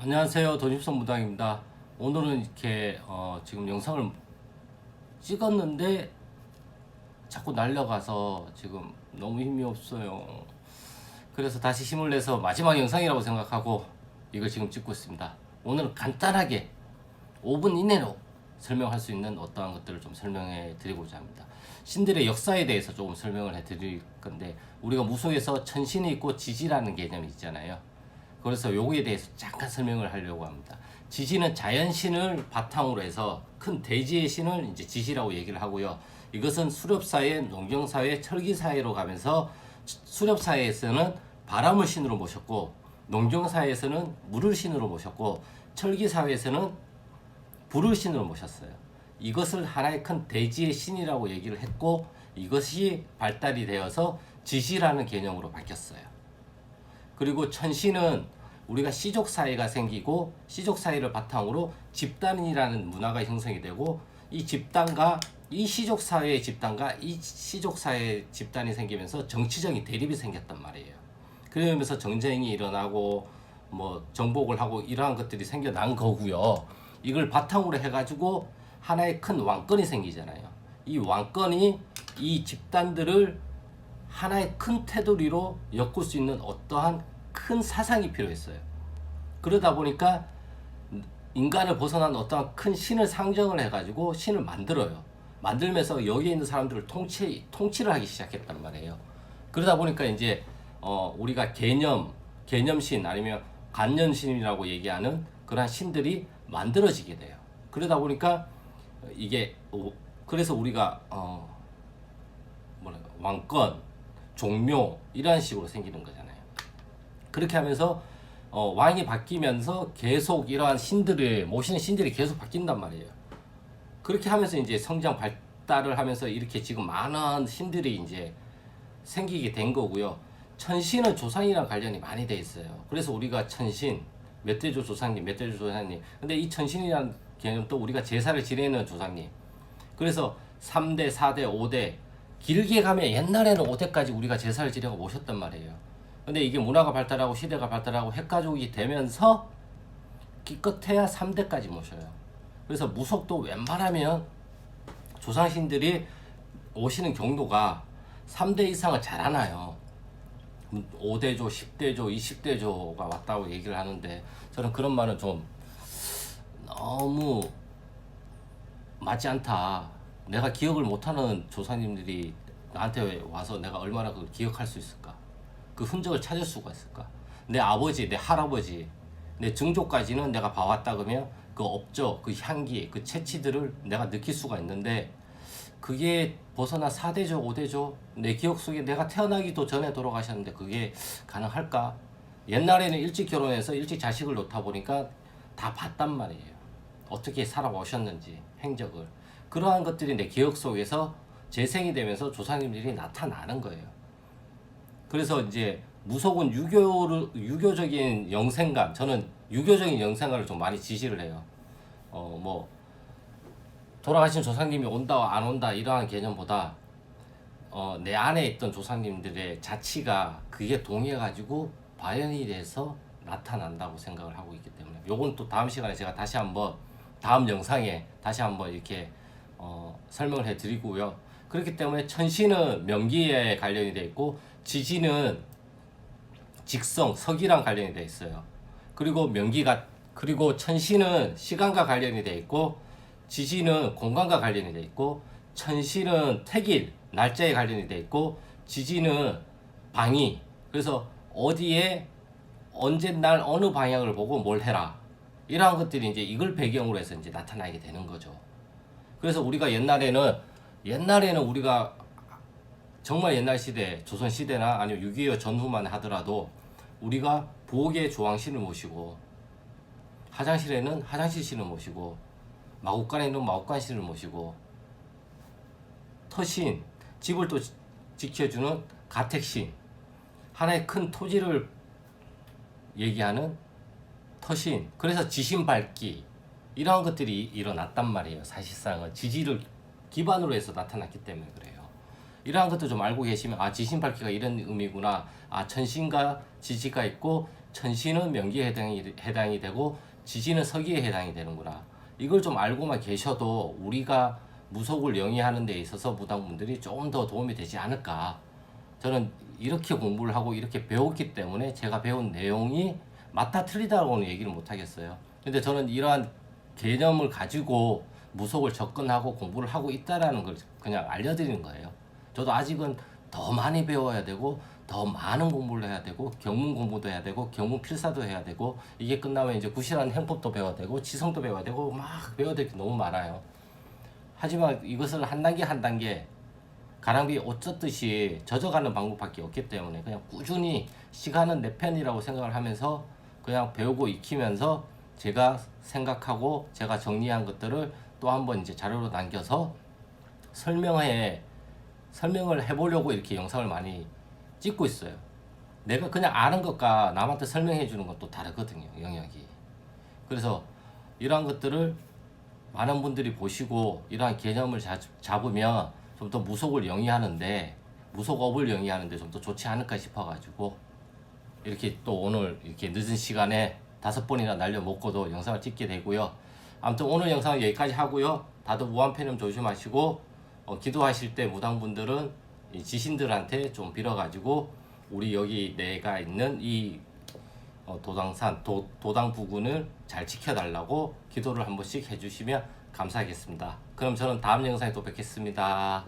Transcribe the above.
안녕하세요. 도집선 무당입니다. 오늘은 이렇게 지금 영상을 찍었는데 자꾸 날려가서 지금 너무 힘이 없어요. 그래서 다시 힘을 내서 마지막 영상이라고 생각하고 이걸 지금 찍고 있습니다. 오늘은 간단하게 5분 이내로 설명할 수 있는 어떠한 것들을 좀 설명해 드리고자 합니다. 신들의 역사에 대해서 조금 설명을 해 드릴 건데, 우리가 무속에서 천신이 있고 지지라는 개념이 있잖아요. 그래서 요거에 대해서 잠깐 설명을 하려고 합니다. 지지는 자연신을 바탕으로 해서 큰 대지의 신을 이제 지지라고 얘기를 하고요. 이것은 수렵사회, 농경사회, 철기사회로 가면서 수렵사회에서는 바람을 신으로 모셨고, 농경사회에서는 물을 신으로 모셨고, 철기사회에서는 불을 신으로 모셨어요. 이것을 하나의 큰 대지의 신이라고 얘기를 했고, 이것이 발달이 되어서 지지라는 개념으로 바뀌었어요. 그리고 천신은 우리가 시족사회가 생기고, 시족사회를 바탕으로 집단이라는 문화가 형성이 되고, 이 집단과 이 시족사회의 집단과 이 시족사회의 집단이 생기면서 정치적인 대립이 생겼단 말이에요. 그러면서 정쟁이 일어나고 뭐 정복을 하고 이러한 것들이 생겨난 거고요. 이걸 바탕으로 해가지고 하나의 큰 왕권이 생기잖아요. 이 왕권이 이 집단들을 하나의 큰 테두리로 엮을 수 있는 어떠한 큰 사상이 필요했어요. 그러다 보니까 인간을 벗어난 어떠한 큰 신을 상정을 해가지고 신을 만들어요. 만들면서 여기에 있는 사람들을 통치를 하기 시작했단 말이에요. 그러다 보니까 이제 우리가 개념신 아니면 관념신이라고 얘기하는 그러한 신들이 만들어지게 돼요. 그러다 보니까 이게 그래서 우리가 왕권, 종묘 이런 식으로 생기는 거잖아요. 그렇게 하면서 왕이 바뀌면서 계속 이러한 신들을 모시는 신들이 계속 바뀐단 말이에요. 그렇게 하면서 이제 성장 발달을 하면서 이렇게 지금 많은 신들이 이제 생기게 된 거고요. 천신은 조상이랑 관련이 많이 돼 있어요. 그래서 우리가 천신, 멧돼지 조상님, 멧돼지 조상님. 근데 이 천신이라는 개념도 우리가 제사를 지내는 조상님. 그래서 3대, 4대, 5대 길게 가면 옛날에는 5대까지 우리가 제사를 지내고 모셨단 말이에요. 근데 이게 문화가 발달하고 시대가 발달하고 핵가족이 되면서 기껏해야 3대까지 모셔요. 그래서 무속도 웬만하면 조상신들이 오시는 경로가 3대 이상은 잘 안 와요. 5대조, 10대조, 20대조가 왔다고 얘기를 하는데, 저는 그런 말은 좀 너무 맞지 않다. 내가 기억을 못하는 조상님들이 나한테 와서 내가 얼마나 그걸 기억할 수 있을까? 그 흔적을 찾을 수가 있을까? 내 아버지, 내 할아버지, 내 증조까지는 내가 봐왔다 그러면 그 업적, 그 향기, 그 채취들을 내가 느낄 수가 있는데, 그게 벗어나 4대조, 5대조, 내 기억 속에 내가 태어나기도 전에 돌아가셨는데 그게 가능할까? 옛날에는 일찍 결혼해서 일찍 자식을 놓다 보니까 다 봤단 말이에요. 어떻게 살아오셨는지, 행적을. 그러한 것들이 내 기억 속에서 재생이 되면서 조상님들이 나타나는 거예요. 그래서 이제 무속은 유교적인 영생관, 저는 유교적인 영생관을 좀 많이 지지를 해요. 뭐 돌아가신 조상님이 온다 안 온다 이러한 개념보다 내 안에 있던 조상님들의 자치가 그게 동해가지고 발현이 돼서 나타난다고 생각을 하고 있기 때문에, 요건 또 다음 시간에 제가 다시 한번 다음 영상에 다시 한번 이렇게 설명을 해드리고요. 그렇기 때문에 천신은 명기에 관련이 되어 있고, 지지는 직성, 서기랑 관련이 되어 있어요. 그리고 천신은 시간과 관련이 되어 있고, 지지는 공간과 관련이 되어 있고, 천신은 택일, 날짜에 관련이 되어 있고, 지지는 방위. 그래서 어디에 언제 날 어느 방향을 보고 뭘 해라. 이러한 것들이 이제 이걸 배경으로 해서 이제 나타나게 되는 거죠. 그래서 우리가 옛날에는 우리가 정말 옛날 시대, 조선 시대나 아니면 6.25 전후만 하더라도 우리가 부엌에 조왕신을 모시고, 화장실에는 화장실신을 모시고, 마구간에는 마구간신을 모시고, 터신, 집을 또 지켜주는 가택신, 하나의 큰 토지를 얘기하는 터신, 그래서 지신밟기 이러한 것들이 일어났단 말이에요. 사실상은 지지를 기반으로 해서 나타났기 때문에 그래요. 이러한 것도 좀 알고 계시면 지신밟기가 이런 의미구나, 천신과 지지가 있고 천신은 명기에 해당이 되고 지지는 서기에 해당이 되는구나. 이걸 좀 알고만 계셔도 우리가 무속을 영위하는 데 있어서 무당분들이 조금 더 도움이 되지 않을까. 저는 이렇게 공부를 하고 이렇게 배웠기 때문에 제가 배운 내용이 맞다 틀리다고는 얘기를 못 하겠어요. 근데 저는 이러한 개념을 가지고 무속을 접근하고 공부를 하고 있다라는 걸 그냥 알려드리는 거예요. 저도 아직은 더 많이 배워야 되고 더 많은 공부를 해야 되고 경문 공부도 해야 되고 경문 필사도 해야 되고 이게 끝나면 이제 구실하는 행법도 배워야 되고 지성도 배워야 되고 막 배워야 될 게 너무 많아요. 하지만 이것을 한 단계 한 단계 가랑비 옷 젖듯이 젖어가는 방법밖에 없기 때문에 그냥 꾸준히 시간은 내 편이라고 생각을 하면서 그냥 배우고 익히면서 제가 생각하고 제가 정리한 것들을 또 한번 이제 자료로 남겨서 설명을 해보려고 이렇게 영상을 많이 찍고 있어요. 내가 그냥 아는 것과 남한테 설명해 주는 것도 다르거든요, 영역이. 그래서 이러한 것들을 많은 분들이 보시고 이러한 개념을 잡으면 좀 더 무속을 영위하는데 무속업을 영위하는데 좀 더 좋지 않을까 싶어가지고 이렇게 또 오늘 이렇게 늦은 시간에 5번이나 날려 먹고도 영상을 찍게 되고요. 아무튼 오늘 영상은 여기까지 하고요. 다들 무한폐렴 조심하시고 기도하실 때 무당분들은 이 지신들한테 좀 빌어가지고 우리 여기 내가 있는 이 도당산 도당 부근을 잘 지켜달라고 기도를 한 번씩 해주시면 감사하겠습니다. 그럼 저는 다음 영상에 또 뵙겠습니다.